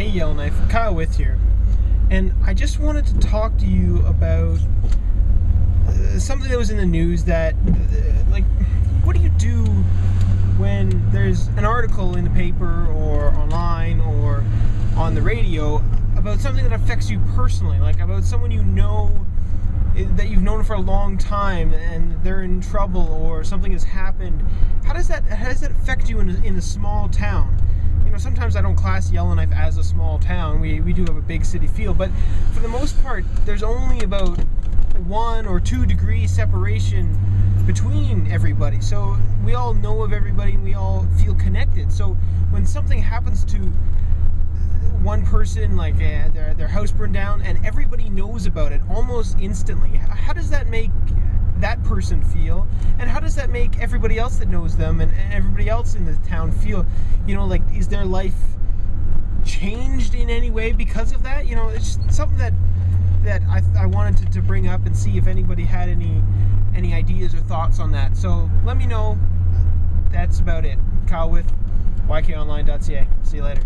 Hey Yellowknife, Kyle With here, and I just wanted to talk to you about something that was in the news that, what do you do when there's an article in the paper or online or on the radio about something that affects you personally, like about someone you know that you've known for a long time and they're in trouble or something has happened. How does that affect you in a small town? Sometimes I don't class Yellowknife as a small town. We do have a big city feel, but for the most part, there's only about 1 or 2 degree separation between everybody. So we all know of everybody and we all feel connected. So when something happens to one person, like their house burned down, and everybody knows about it almost instantly, how does that make that person feel, and how does that make everybody else that knows them and everybody else in the town feel? Is their life changed in any way because of that? It's just something that I wanted to bring up and see if anybody had any ideas or thoughts on that. So let me know. That's about it. Kyle with YKOnline.ca. See you later.